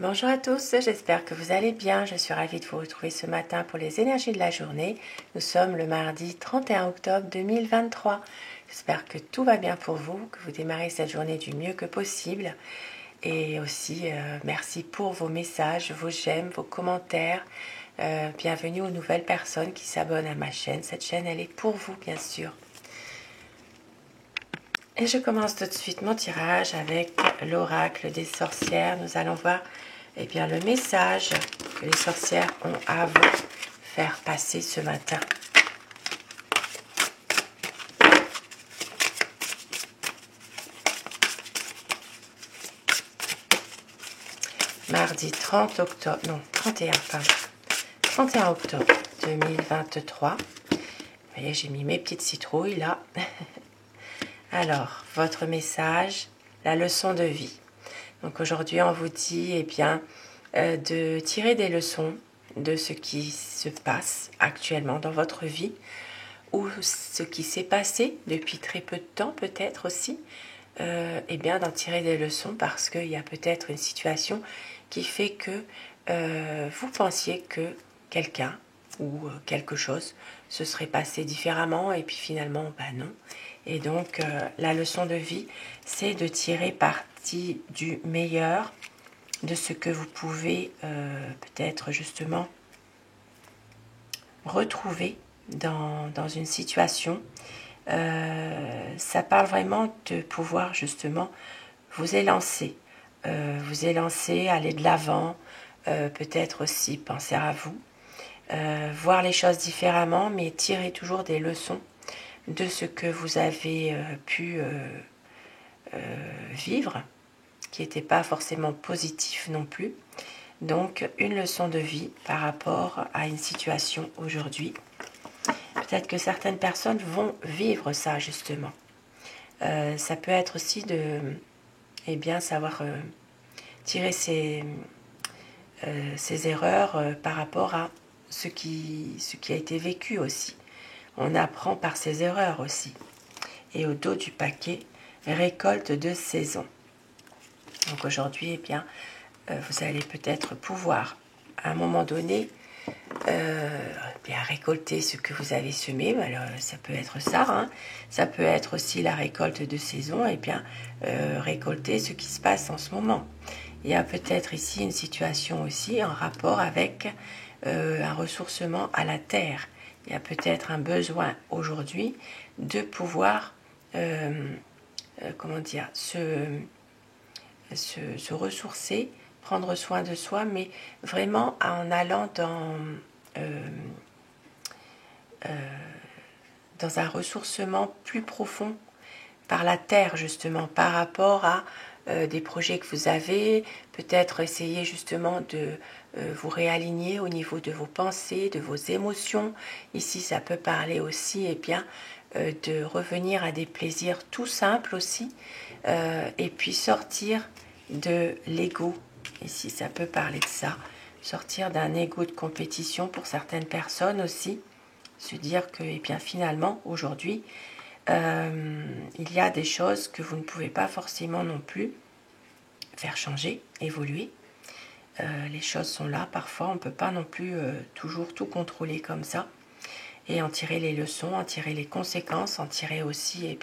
Bonjour à tous, j'espère que vous allez bien. Je suis ravie de vous retrouver ce matin pour les énergies de la journée. Nous sommes le mardi 31 octobre 2023. J'espère que tout va bien pour vous, que vous démarrez cette journée du mieux que possible. Et aussi, merci pour vos messages, vos j'aime, vos commentaires. Bienvenue aux nouvelles personnes qui s'abonnent à ma chaîne. Cette chaîne, elle est pour vous, bien sûr. Et je commence tout de suite mon tirage avec l'oracle des sorcières. Nous allons voir le message que les sorcières ont à vous faire passer ce matin. Mardi 30 octobre, non, 31 octobre 2023. Vous voyez, j'ai mis mes petites citrouilles là. Alors, votre message, la leçon de vie. Donc aujourd'hui, on vous dit de tirer des leçons de ce qui se passe actuellement dans votre vie ou ce qui s'est passé depuis très peu de temps peut-être aussi. D'en tirer des leçons parce qu'il y a peut-être une situation qui fait que vous pensiez que quelqu'un ou quelque chose se serait passé différemment et puis finalement, non. Et donc, la leçon de vie, c'est de tirer parti du meilleur, de ce que vous pouvez peut-être justement retrouver dans une situation. Ça parle vraiment de pouvoir justement vous élancer, aller de l'avant, peut-être aussi penser à vous, voir les choses différemment, mais tirer toujours des leçons de ce que vous avez pu vivre, qui n'était pas forcément positif non plus. Donc, une leçon de vie par rapport à une situation aujourd'hui. Peut-être que certaines personnes vont vivre ça, justement. Ça peut être aussi de savoir tirer ses erreurs par rapport à ce qui a été vécu aussi. On apprend par ses erreurs aussi. Et au dos du paquet, récolte de saison. Donc aujourd'hui, vous allez peut-être pouvoir, à un moment donné, récolter ce que vous avez semé. Alors, ça peut être ça, hein. Ça peut être aussi la récolte de saison, récolter ce qui se passe en ce moment. Il y a peut-être ici une situation aussi en rapport avec un ressourcement à la terre. Il y a peut-être un besoin aujourd'hui de pouvoir se ressourcer, prendre soin de soi, mais vraiment en allant dans un ressourcement plus profond par la terre, justement, par rapport à des projets que vous avez, peut-être essayer justement de vous réaligner au niveau de vos pensées, de vos émotions. Ici, ça peut parler aussi de revenir à des plaisirs tout simples aussi, et puis sortir de l'ego. Ici, ça peut parler de ça, sortir d'un ego de compétition pour certaines personnes aussi, se dire que finalement, aujourd'hui, il y a des choses que vous ne pouvez pas forcément non plus faire changer, évoluer. Les choses sont là, parfois on ne peut pas non plus toujours tout contrôler comme ça, et en tirer les leçons, en tirer les conséquences, en tirer aussi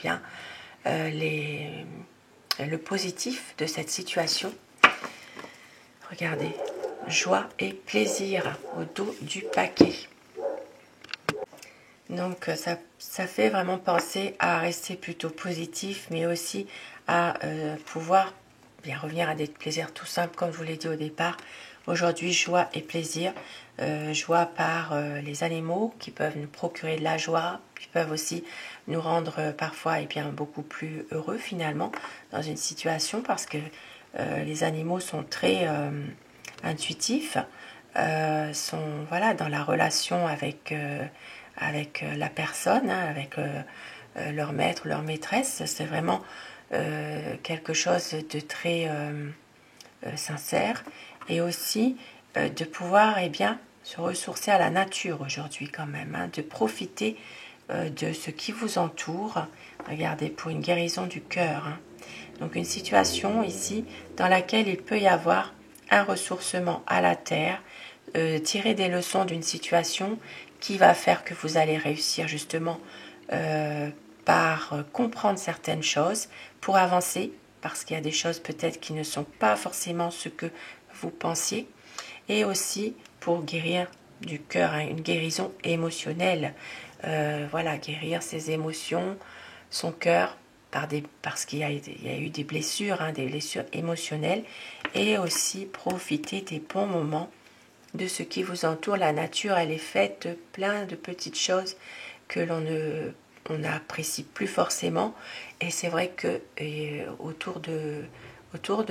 le positif de cette situation. Regardez, joie et plaisir au dos du paquet. Donc ça fait vraiment penser à rester plutôt positif, mais aussi à pouvoir revenir à des plaisirs tout simples, comme je vous l'ai dit au départ. Aujourd'hui, joie et plaisir. Joie par les animaux qui peuvent nous procurer de la joie, qui peuvent aussi nous rendre parfois beaucoup plus heureux finalement dans une situation, parce que les animaux sont très intuitifs, sont dans la relation avec la personne, avec leur maître, leur maîtresse. C'est vraiment quelque chose de très sincère, et aussi de pouvoir se ressourcer à la nature aujourd'hui quand même, hein, de profiter de ce qui vous entoure. Regardez, pour une guérison du cœur, hein. Donc une situation ici dans laquelle il peut y avoir un ressourcement à la terre, tirer des leçons d'une situation qui va faire que vous allez réussir justement par comprendre certaines choses pour avancer, parce qu'il y a des choses peut-être qui ne sont pas forcément ce que vous pensiez, et aussi pour guérir du cœur, hein, une guérison émotionnelle. Voilà, guérir ses émotions, son cœur, parce qu'il y a eu des blessures, hein, des blessures émotionnelles, et aussi profiter des bons moments de ce qui vous entoure. La nature, elle est faite de plein de petites choses que on n'apprécie plus forcément, et c'est vrai que autour de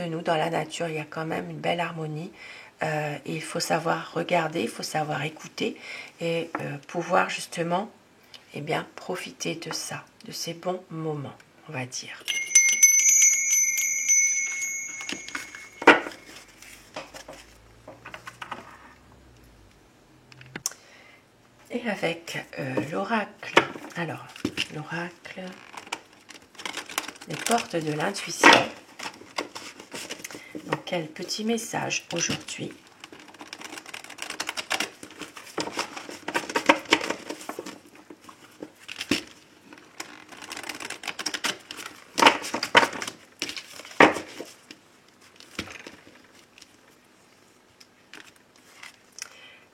nous, dans la nature, il y a quand même une belle harmonie. Il faut savoir regarder, il faut savoir écouter et pouvoir justement profiter de ça, de ces bons moments, on va dire. Et avec l'oracle, alors l'oracle, les portes de l'intuition. Donc quel petit message aujourd'hui?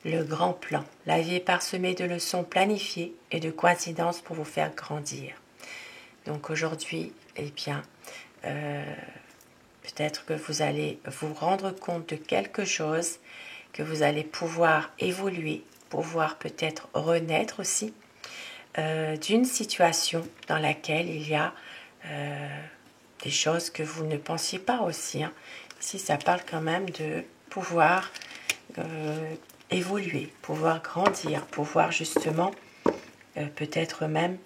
Le grand plan. La vie est parsemée de leçons planifiées et de coïncidences pour vous faire grandir. Donc aujourd'hui, peut-être que vous allez vous rendre compte de quelque chose, que vous allez pouvoir évoluer, pouvoir peut-être renaître aussi d'une situation dans laquelle il y a des choses que vous ne pensiez pas aussi. Hein. Ici, ça parle quand même de pouvoir évoluer, pouvoir grandir, pouvoir justement peut-être même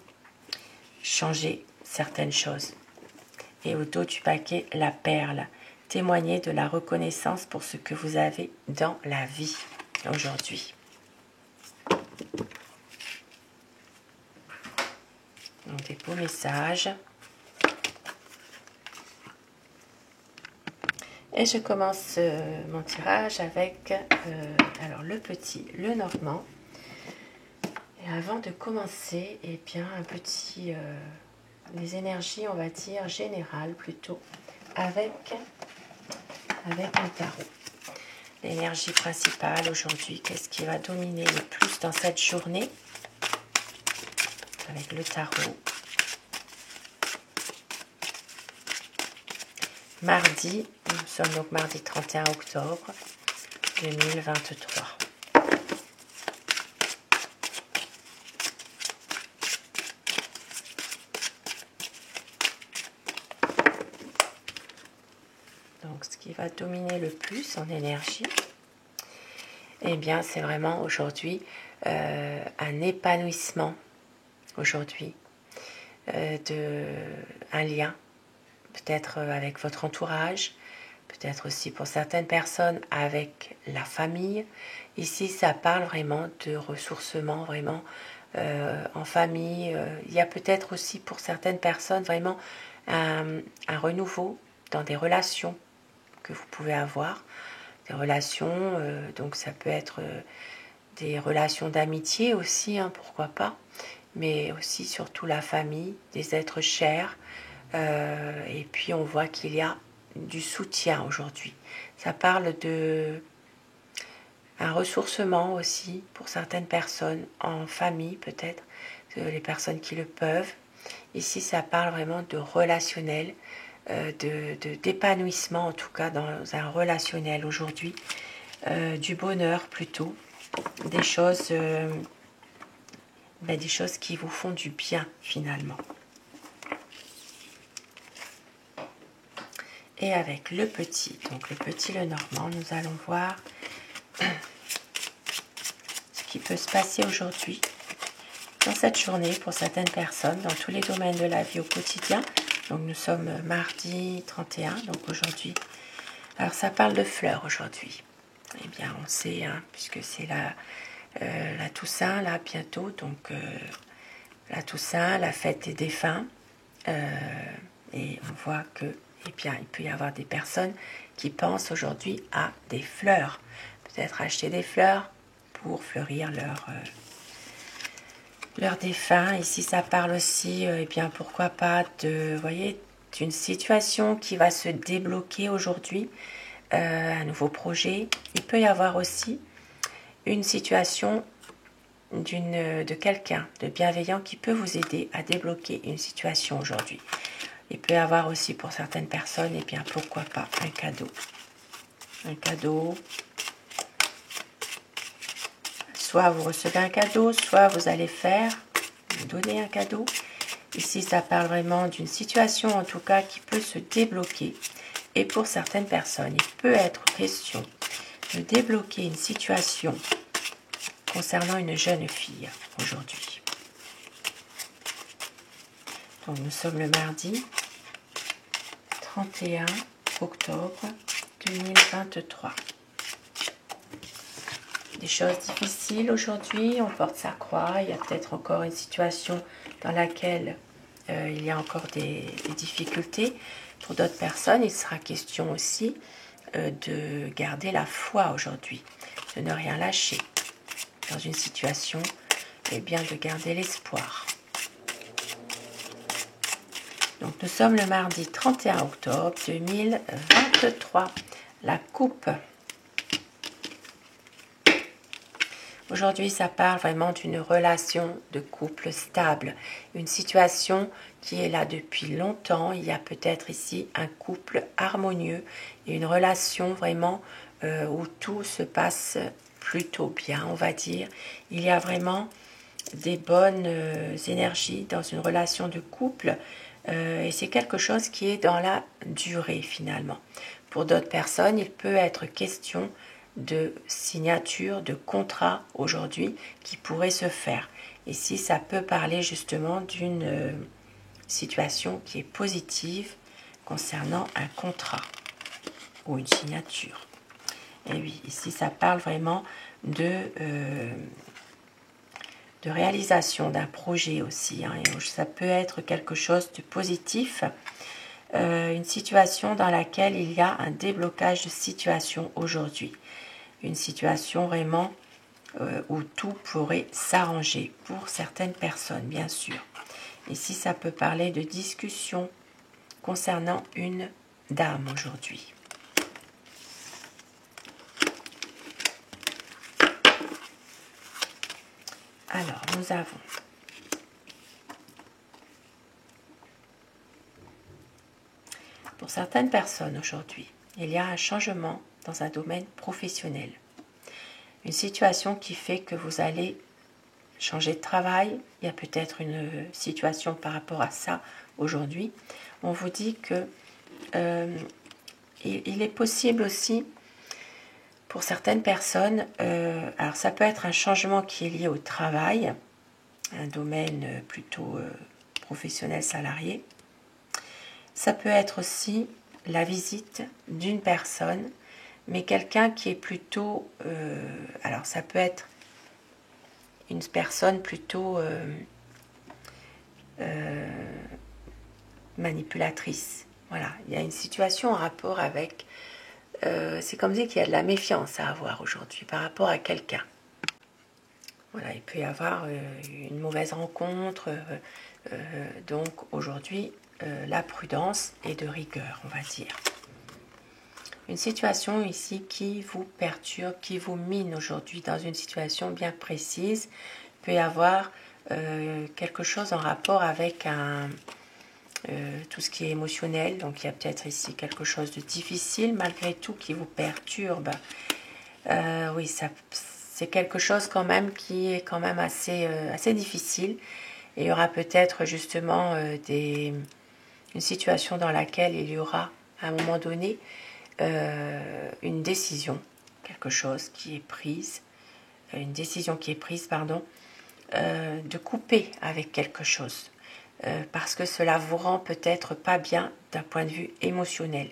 changer certaines choses. Et au dos du paquet, la perle. Témoigner de la reconnaissance pour ce que vous avez dans la vie aujourd'hui. Donc des beaux messages. Et je commence mon tirage avec alors le petit, le normand. Et avant de commencer, un petit, les énergies, on va dire, générales plutôt, avec un tarot. L'énergie principale aujourd'hui, qu'est-ce qui va dominer le plus dans cette journée? Avec le tarot. Mardi, nous sommes donc mardi 31 octobre 2023. Donc ce qui va dominer le plus en énergie, c'est vraiment aujourd'hui un épanouissement, aujourd'hui, un lien, peut-être avec votre entourage, peut-être aussi pour certaines personnes avec la famille. Ici, ça parle vraiment de ressourcement, vraiment en famille. Il y a peut-être aussi pour certaines personnes vraiment un renouveau dans des relations que vous pouvez avoir. Des relations, donc ça peut être des relations d'amitié aussi, hein, pourquoi pas, mais aussi surtout la famille, des êtres chers. Et puis on voit qu'il y a du soutien aujourd'hui. Ça parle de un ressourcement aussi pour certaines personnes, en famille peut-être, les personnes qui le peuvent. Ici, ça parle vraiment de relationnel, d'épanouissement en tout cas dans un relationnel aujourd'hui, du bonheur plutôt, des choses qui vous font du bien finalement. Et avec le petit, donc le petit le normand, nous allons voir ce qui peut se passer aujourd'hui dans cette journée pour certaines personnes, dans tous les domaines de la vie au quotidien. Donc nous sommes mardi 31, donc aujourd'hui. Alors ça parle de fleurs aujourd'hui. On sait, hein, puisque c'est la Toussaint, là, bientôt. Donc la Toussaint, la fête des défunts. Et on voit qu'il eh bien, il peut y avoir des personnes qui pensent aujourd'hui à des fleurs. Peut-être acheter des fleurs pour fleurir leur défunt. Ici, ça parle aussi, eh bien, pourquoi pas de, vous voyez, d'une situation qui va se débloquer aujourd'hui, un nouveau projet. Il peut y avoir aussi une situation de quelqu'un de bienveillant qui peut vous aider à débloquer une situation aujourd'hui. Il peut y avoir aussi pour certaines personnes, et bien pourquoi pas un cadeau. Un cadeau. Soit vous recevez un cadeau, soit vous allez vous donner un cadeau. Ici, ça parle vraiment d'une situation en tout cas qui peut se débloquer. Et pour certaines personnes, il peut être question de débloquer une situation concernant une jeune fille aujourd'hui. Donc nous sommes le mardi 31 octobre 2023. Des choses difficiles aujourd'hui, on porte sa croix, il y a peut-être encore une situation dans laquelle il y a encore des difficultés. Pour d'autres personnes, il sera question aussi de garder la foi aujourd'hui, de ne rien lâcher dans une situation, et bien de garder l'espoir. Donc nous sommes le mardi 31 octobre 2023, la coupe. Aujourd'hui, ça parle vraiment d'une relation de couple stable, une situation qui est là depuis longtemps. Il y a peut-être ici un couple harmonieux et une relation vraiment où tout se passe plutôt bien, on va dire. Il y a vraiment des bonnes énergies dans une relation de couple et c'est quelque chose qui est dans la durée finalement. Pour d'autres personnes, il peut être question de signature, de contrat aujourd'hui qui pourrait se faire. Ici, ça peut parler justement d'une situation qui est positive concernant un contrat ou une signature. Et oui, ici, ça parle vraiment de réalisation d'un projet aussi. Hein, et ça peut être quelque chose de positif. Une situation dans laquelle il y a un déblocage de situation aujourd'hui. Une situation vraiment où tout pourrait s'arranger pour certaines personnes, bien sûr. Ici, ça peut parler de discussion concernant une dame aujourd'hui. Alors, nous avons pour certaines personnes aujourd'hui, il y a un changement dans un domaine professionnel. Une situation qui fait que vous allez changer de travail. Il y a peut-être une situation par rapport à ça aujourd'hui. On vous dit que il est possible aussi pour certaines personnes, alors ça peut être un changement qui est lié au travail, un domaine plutôt professionnel salarié. Ça peut être aussi la visite d'une personne, mais quelqu'un qui est plutôt, alors ça peut être une personne plutôt manipulatrice. Voilà, il y a une situation en rapport avec, c'est comme si qu'il y a de la méfiance à avoir aujourd'hui par rapport à quelqu'un. Voilà, il peut y avoir une mauvaise rencontre, donc aujourd'hui, la prudence et de rigueur, on va dire. Une situation ici qui vous perturbe, qui vous mine aujourd'hui dans une situation bien précise. Il peut y avoir quelque chose en rapport avec tout ce qui est émotionnel. Donc il y a peut-être ici quelque chose de difficile malgré tout qui vous perturbe. Oui, c'est quelque chose quand même qui est quand même assez difficile. Et il y aura peut-être justement une situation dans laquelle il y aura à un moment donné une décision, quelque chose qui est prise, une décision qui est prise, pardon, de couper avec quelque chose, parce que cela vous rend peut-être pas bien d'un point de vue émotionnel.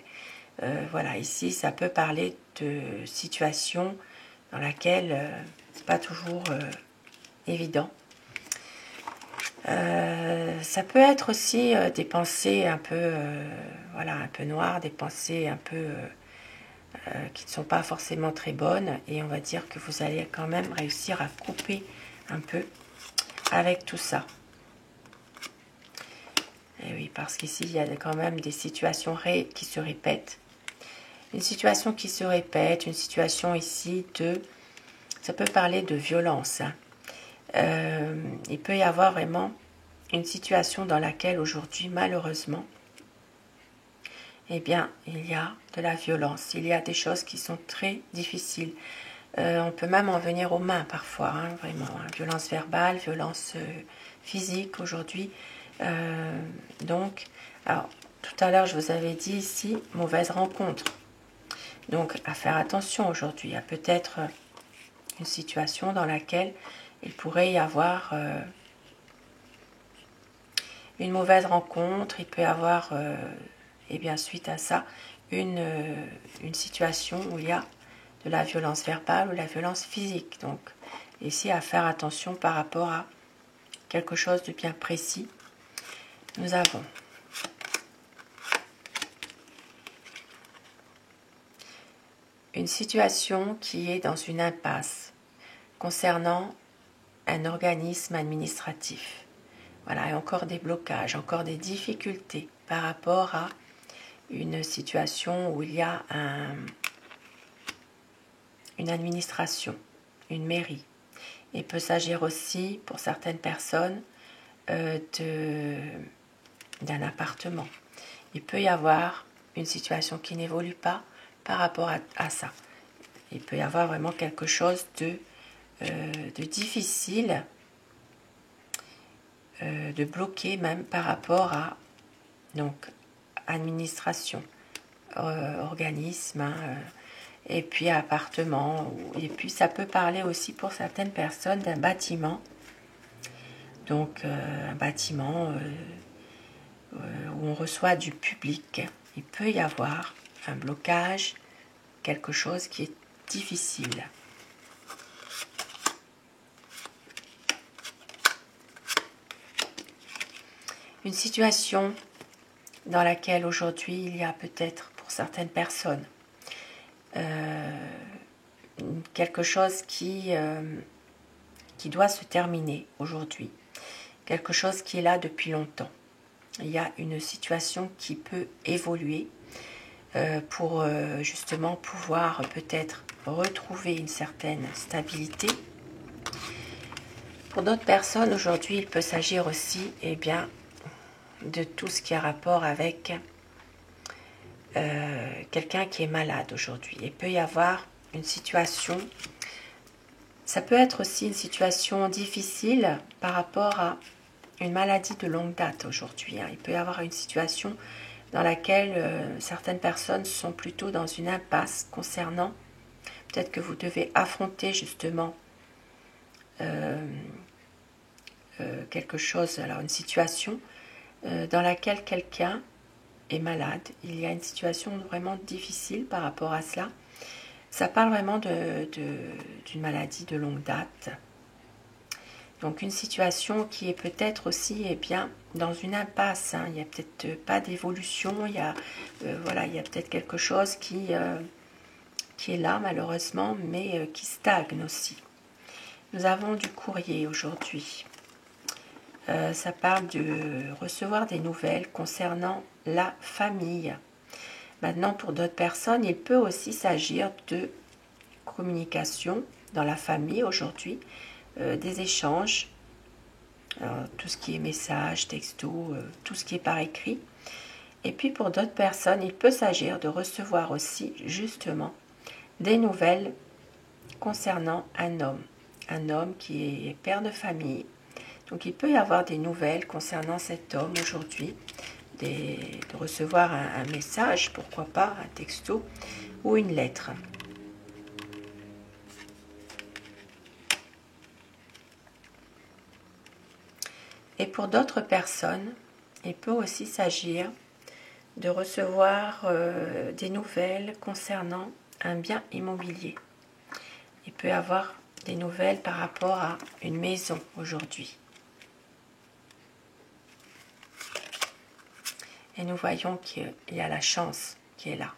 Voilà, ici, ça peut parler de situation dans laquelle c'est pas toujours évident. Ça peut être aussi des pensées un peu, voilà, un peu noires, des pensées un peu qui ne sont pas forcément très bonnes. Et on va dire que vous allez quand même réussir à couper un peu avec tout ça. Et oui, parce qu'ici, il y a quand même des situations qui se répètent. Une situation qui se répète, une situation ici de... Ça peut parler de violence. Hein. Il peut y avoir vraiment une situation dans laquelle aujourd'hui, malheureusement, eh bien, il y a de la violence. Il y a des choses qui sont très difficiles. On peut même en venir aux mains parfois, hein, vraiment. Hein. Violence verbale, violence physique aujourd'hui. Donc, alors, tout à l'heure, je vous avais dit ici, mauvaise rencontre. Donc, à faire attention aujourd'hui. Il y a peut-être une situation dans laquelle il pourrait y avoir une mauvaise rencontre. Il peut y avoir, et bien suite à ça, une situation où il y a de la violence verbale ou la violence physique. Donc, ici, à faire attention par rapport à quelque chose de bien précis. Nous avons une situation qui est dans une impasse concernant un organisme administratif. Voilà, et encore des blocages, encore des difficultés par rapport à une situation où il y a une administration, une mairie. Il peut s'agir aussi, pour certaines personnes, d'un appartement. Il peut y avoir une situation qui n'évolue pas par rapport à ça. Il peut y avoir vraiment quelque chose de difficile, de bloqué même par rapport à donc administration, organisme, hein, et puis appartement. Et puis ça peut parler aussi pour certaines personnes d'un bâtiment. Donc un bâtiment où on reçoit du public. Il peut y avoir un blocage, quelque chose qui est difficile. Une situation dans laquelle aujourd'hui il y a peut-être pour certaines personnes quelque chose qui doit se terminer aujourd'hui, quelque chose qui est là depuis longtemps. Il y a une situation qui peut évoluer pour justement pouvoir peut-être retrouver une certaine stabilité. Pour d'autres personnes, aujourd'hui, il peut s'agir aussi bien, de tout ce qui a rapport avec quelqu'un qui est malade aujourd'hui. Il peut y avoir une situation, ça peut être aussi une situation difficile par rapport à une maladie de longue date aujourd'hui. Hein. Il peut y avoir une situation dans laquelle certaines personnes sont plutôt dans une impasse concernant, peut-être que vous devez affronter justement quelque chose, alors une situation dans laquelle quelqu'un est malade. Il y a une situation vraiment difficile par rapport à cela. Ça parle vraiment d'une maladie de longue date. Donc une situation qui est peut-être aussi bien dans une impasse. Hein. Il n'y a peut-être pas d'évolution. Il y a peut-être quelque chose qui est là malheureusement, mais qui stagne aussi. Nous avons du courrier aujourd'hui. Ça parle de recevoir des nouvelles concernant la famille. Maintenant, pour d'autres personnes, il peut aussi s'agir de communication dans la famille aujourd'hui, des échanges, tout ce qui est messages, textos, tout ce qui est par écrit. Et puis pour d'autres personnes, il peut s'agir de recevoir aussi justement des nouvelles concernant un homme qui est père de famille. Donc il peut y avoir des nouvelles concernant cet homme aujourd'hui, de recevoir un message, pourquoi pas, un texto ou une lettre. Et pour d'autres personnes, il peut aussi s'agir de recevoir des nouvelles concernant un bien immobilier. Il peut y avoir des nouvelles par rapport à une maison aujourd'hui. et nous voyons qu'il y a la chance qui est là.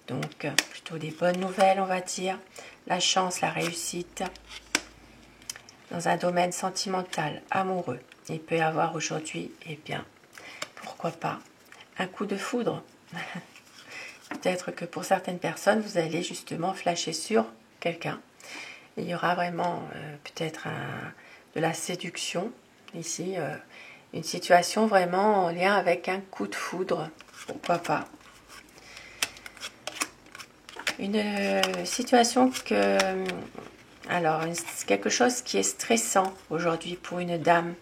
Donc, plutôt des bonnes nouvelles, on va dire. La chance, la réussite dans un domaine sentimental, amoureux. Il peut y avoir aujourd'hui, eh bien, pourquoi pas, un coup de foudre. Peut-être que pour certaines personnes, vous allez justement flasher sur quelqu'un. Il y aura vraiment peut-être de la séduction ici, une situation vraiment en lien avec un coup de foudre, pourquoi pas. Une situation alors quelque chose qui est stressant aujourd'hui pour une dame,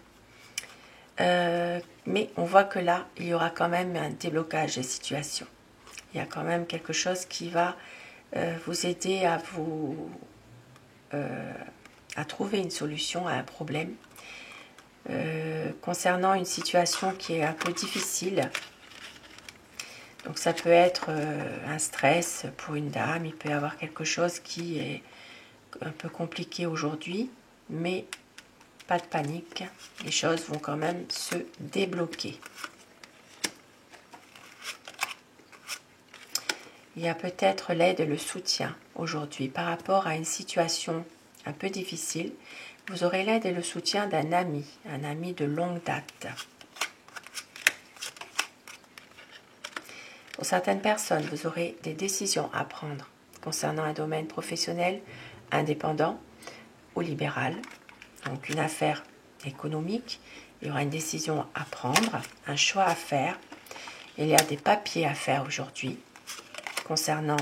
mais on voit que là, il y aura quand même un déblocage des situations. Il y a quand même quelque chose qui va vous aider à trouver une solution à un problème. Concernant une situation qui est un peu difficile, donc ça peut être un stress pour une dame, il peut y avoir quelque chose qui est un peu compliqué aujourd'hui, mais pas de panique, les choses vont quand même se débloquer. Il y a peut-être l'aide et le soutien aujourd'hui par rapport à une situation un peu difficile. Vous aurez l'aide et le soutien d'un ami, un ami de longue date. Pour certaines personnes, vous aurez des décisions à prendre concernant un domaine professionnel, indépendant ou libéral. Donc une affaire économique, il y aura une décision à prendre, un choix à faire. Il y a des papiers à faire aujourd'hui concernant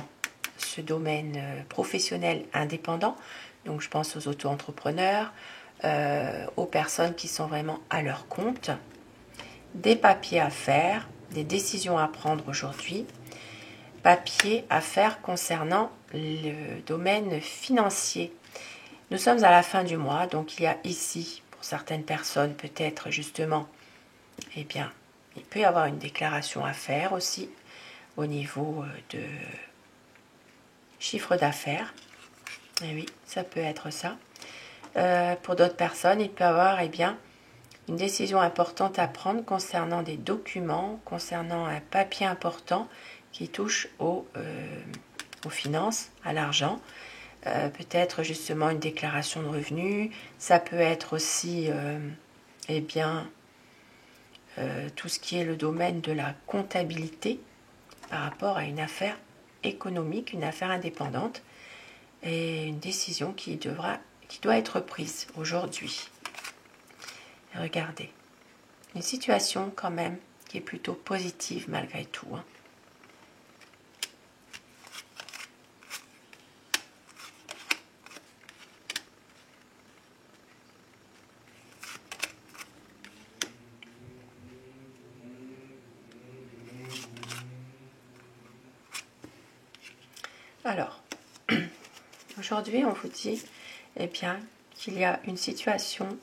ce domaine professionnel indépendant. Donc je pense aux auto-entrepreneurs, aux personnes qui sont vraiment à leur compte. Des papiers à faire, des décisions à prendre aujourd'hui. Papiers à faire concernant le domaine financier. Nous sommes à la fin du mois, donc il y a ici, pour certaines personnes, peut-être justement, eh bien, il peut y avoir une déclaration à faire aussi au niveau de chiffre d'affaires. Et oui, ça peut être ça. Pour d'autres personnes, il peut y avoir, eh bien, une décision importante à prendre concernant des documents, concernant un papier important qui touche aux finances, à l'argent. Peut-être justement une déclaration de revenus. Ça peut être aussi, eh bien, tout ce qui est le domaine de la comptabilité par rapport à une affaire économique, une affaire indépendante et une décision qui doit être prise aujourd'hui. Regardez, une situation quand même qui est plutôt positive malgré tout. Alors, aujourd'hui, on vous dit eh bien, qu'il y a une situation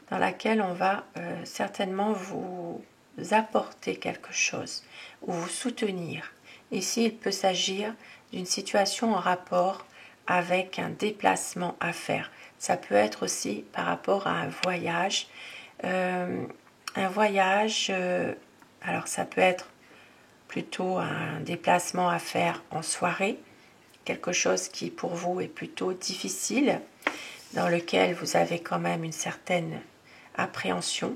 dans laquelle on va certainement vous apporter quelque chose ou vous soutenir. Ici, il peut s'agir d'une situation en rapport avec un déplacement à faire. Ça peut être aussi par rapport à un voyage. Alors ça peut être plutôt un déplacement à faire en soirée, quelque chose qui pour vous est plutôt difficile, dans lequel vous avez quand même une certaine appréhension,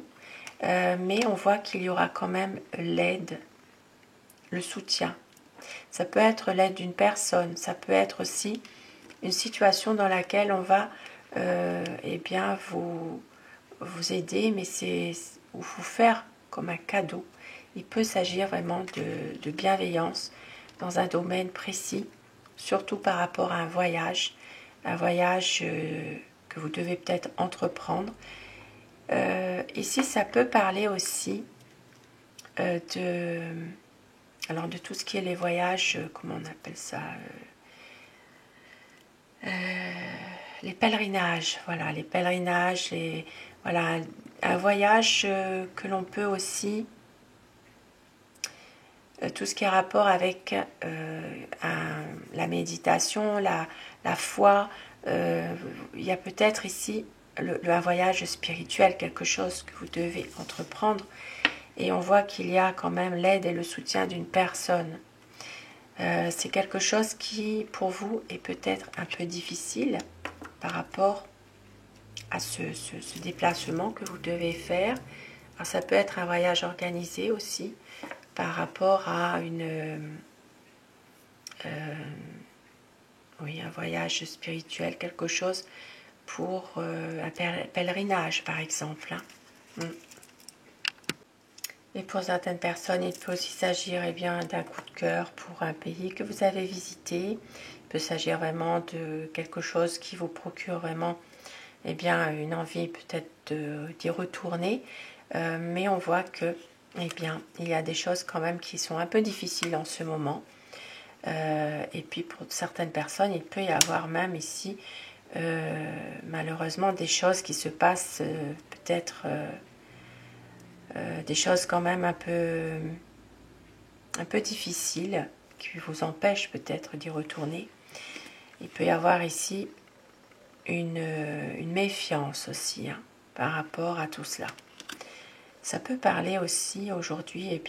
mais on voit qu'il y aura quand même l'aide, le soutien. Ça peut être l'aide d'une personne, ça peut être aussi une situation dans laquelle on va eh bien vous aider, mais c'est vous faire comme un cadeau. Il peut s'agir vraiment de bienveillance dans un domaine précis, surtout par rapport à un voyage que vous devez peut-être entreprendre. Ici, ça peut parler aussi de tout ce qui est les voyages, comment on appelle ça, les pèlerinages, voilà, les pèlerinages, voilà, un voyage que l'on peut aussi, tout ce qui est rapport avec la méditation, la foi, il y a peut-être ici un voyage spirituel, quelque chose que vous devez entreprendre. Et on voit qu'il y a quand même l'aide et le soutien d'une personne. C'est quelque chose qui, pour vous, est peut-être un peu difficile par rapport à ce déplacement que vous devez faire. Alors, ça peut être un voyage organisé aussi par rapport à oui, un voyage spirituel, quelque chose pour un pèlerinage par exemple. Et pour certaines personnes, il peut aussi s'agir d'un coup de cœur pour un pays que vous avez visité. Il peut s'agir vraiment de quelque chose qui vous procure vraiment une envie peut-être d'y retourner. Mais on voit que il y a des choses quand même qui sont un peu difficiles en ce moment. Et puis pour certaines personnes, il peut y avoir même ici malheureusement des choses qui se passent peut-être des choses quand même un peu difficiles qui vous empêchent peut-être d'y retourner. Il peut y avoir ici une méfiance aussi par rapport à tout cela. Ça peut parler aussi aujourd'hui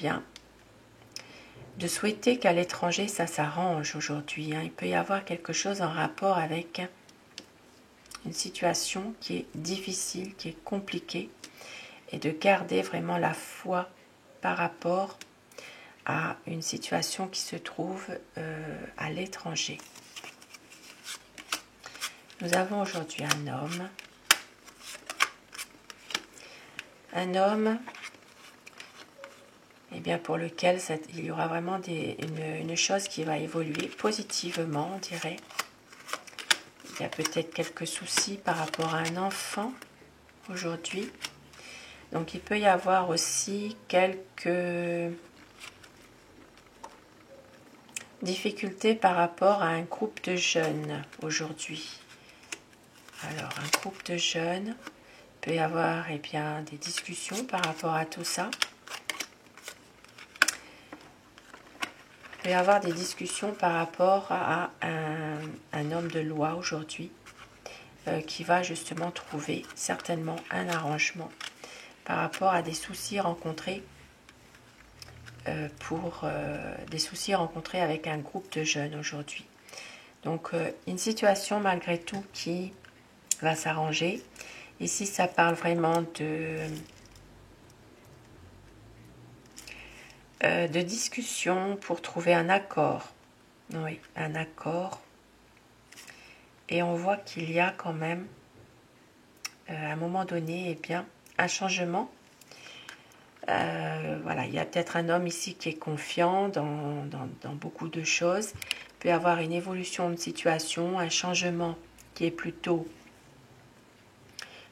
de souhaiter qu'à l'étranger ça s'arrange aujourd'hui. Il peut y avoir quelque chose en rapport avec une situation qui est difficile, qui est compliquée, et de garder vraiment la foi par rapport à une situation qui se trouve à l'étranger. Nous avons aujourd'hui un homme. Un homme pour lequel il y aura vraiment une chose qui va évoluer positivement, on dirait. Il y a peut-être quelques soucis par rapport à un enfant aujourd'hui. Donc il peut y avoir aussi quelques difficultés par rapport à un groupe de jeunes aujourd'hui. Alors un groupe de jeunes, il peut y avoir des discussions par rapport à tout ça. Il peut y avoir des discussions par rapport à un homme de loi aujourd'hui qui va justement trouver certainement un arrangement par rapport à des soucis rencontrés des soucis rencontrés avec un groupe de jeunes aujourd'hui. Donc une situation malgré tout qui va s'arranger. Ici ça parle vraiment de discussion pour trouver un accord. Oui, un accord. Et on voit qu'il y a quand même à un moment donné un changement. Voilà, il y a peut-être un homme ici qui est confiant dans beaucoup de choses. Il peut y avoir une évolution de situation, un changement qui est plutôt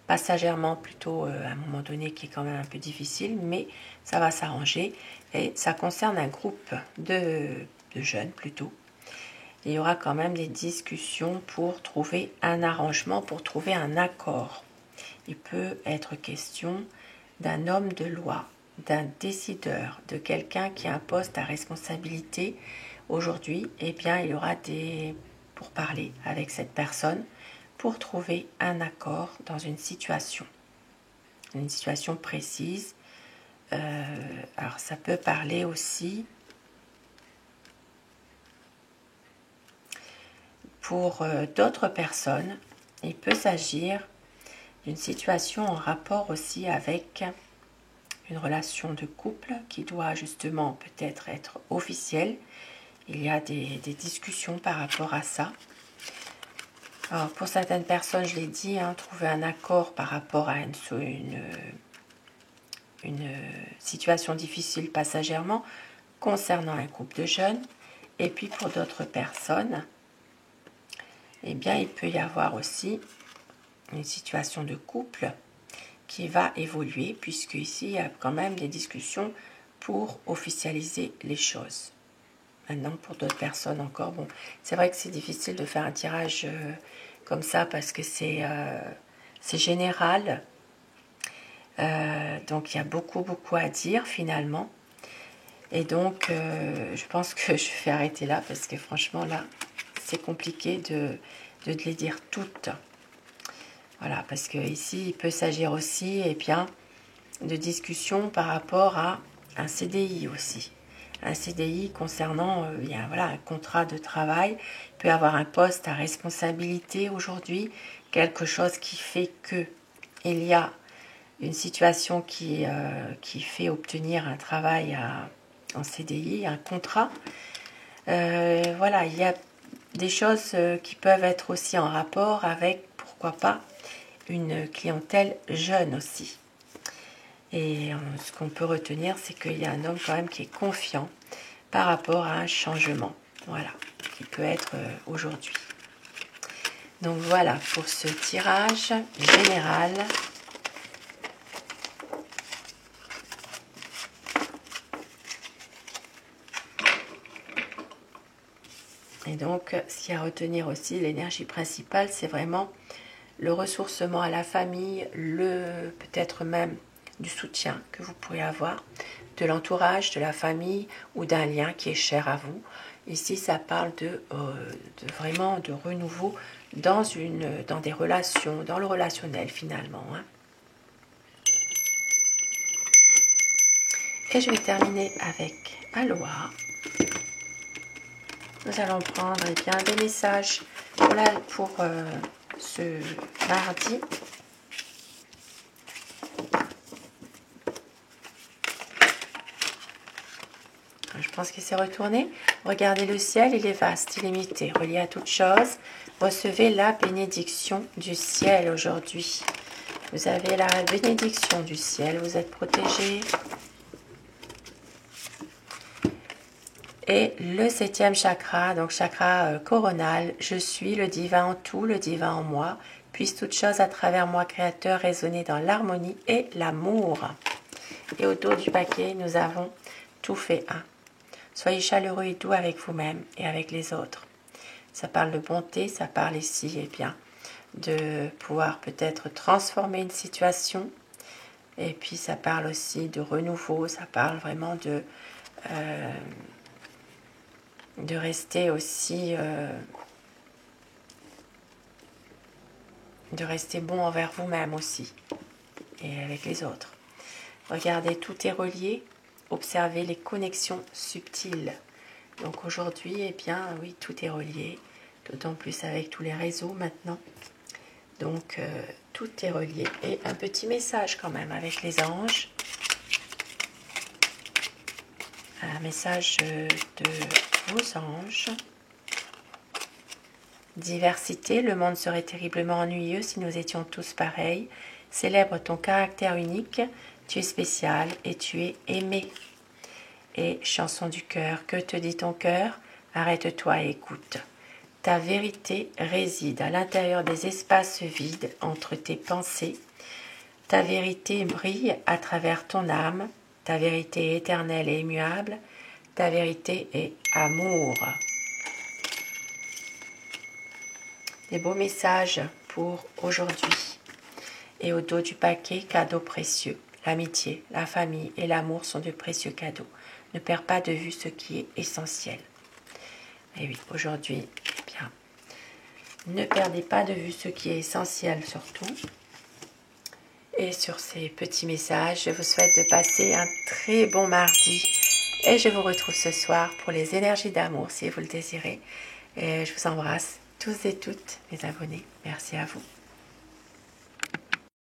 passagèrement, plutôt à un moment donné qui est quand même un peu difficile, mais ça va s'arranger. Et ça concerne un groupe de jeunes plutôt. Il y aura quand même des discussions pour trouver un arrangement, pour trouver un accord. Il peut être question d'un homme de loi, d'un décideur, de quelqu'un qui a un poste à responsabilité. Aujourd'hui, il y aura pour parler avec cette personne pour trouver un accord dans une situation précise. Alors ça peut parler aussi pour d'autres personnes. Il peut s'agir d'une situation en rapport aussi avec une relation de couple qui doit justement peut-être être officielle. Il y a des discussions par rapport à ça. Alors pour certaines personnes, je l'ai dit, trouver un accord par rapport à une situation difficile passagèrement concernant un groupe de jeunes. Et puis pour d'autres personnes, il peut y avoir aussi une situation de couple qui va évoluer, puisque ici il y a quand même des discussions pour officialiser les choses. Maintenant pour d'autres personnes encore, bon, c'est vrai que c'est difficile de faire un tirage comme ça parce que c'est général, donc il y a beaucoup à dire finalement, et donc je pense que je vais arrêter là parce que franchement là c'est compliqué de les dire toutes. Voilà, parce que ici il peut s'agir aussi de discussion par rapport à un CDI aussi. Un CDI concernant voilà, un contrat de travail. Il peut y avoir un poste à responsabilité aujourd'hui, quelque chose qui fait que il y a une situation qui fait obtenir un travail en CDI, un contrat. Voilà, il y a des choses qui peuvent être aussi en rapport avec, pourquoi pas, une clientèle jeune aussi. Et ce qu'on peut retenir, c'est qu'il y a un homme quand même qui est confiant par rapport à un changement, voilà, qui peut être aujourd'hui. Donc voilà pour ce tirage général. Et donc, ce qu'il y a à retenir aussi, l'énergie principale, c'est vraiment le ressourcement à la famille, peut-être même du soutien que vous pourrez avoir, de l'entourage, de la famille ou d'un lien qui est cher à vous. Ici, ça parle vraiment de renouveau dans des relations, dans le relationnel finalement. Hein. Et je vais terminer avec Aloha. Nous allons prendre bien, des messages pour ce mardi. Je pense qu'il s'est retourné. Regardez le ciel, il est vaste, illimité, relié à toute chose. Recevez la bénédiction du ciel aujourd'hui. Vous avez la bénédiction du ciel, vous êtes protégés. Et le 7e chakra, donc chakra coronal, je suis le divin en tout, le divin en moi. Puisse toute chose à travers moi, créateur, résonner dans l'harmonie et l'amour. Et au dos du paquet, nous avons tout fait un. Soyez chaleureux et doux avec vous-même et avec les autres. Ça parle de bonté, ça parle ici, eh bien, de pouvoir peut-être transformer une situation. Et puis ça parle aussi de renouveau, ça parle vraiment de rester aussi, de rester bon envers vous-même aussi et avec les autres. Regardez, tout est relié. Observez les connexions subtiles. Donc aujourd'hui, eh bien, oui, tout est relié, d'autant plus avec tous les réseaux maintenant. Donc, tout est relié. Et un petit message quand même avec les anges. Un message de vos anges. Diversité, le monde serait terriblement ennuyeux si nous étions tous pareils. Célèbre ton caractère unique, tu es spécial et tu es aimé. Et chanson du cœur, que te dit ton cœur? Arrête-toi et écoute. Ta vérité réside à l'intérieur des espaces vides entre tes pensées. Ta vérité brille à travers ton âme. Ta vérité est éternelle et immuable. Ta vérité est amour. Des beaux messages pour aujourd'hui. Et au dos du paquet, cadeaux précieux. L'amitié, la famille et l'amour sont de précieux cadeaux. Ne perds pas de vue ce qui est essentiel. Et oui, aujourd'hui, eh bien, ne perdez pas de vue ce qui est essentiel surtout. Et sur ces petits messages, je vous souhaite de passer un très bon mardi. Et je vous retrouve ce soir pour les énergies d'amour si vous le désirez. Et je vous embrasse tous et toutes, mes abonnés. Merci à vous.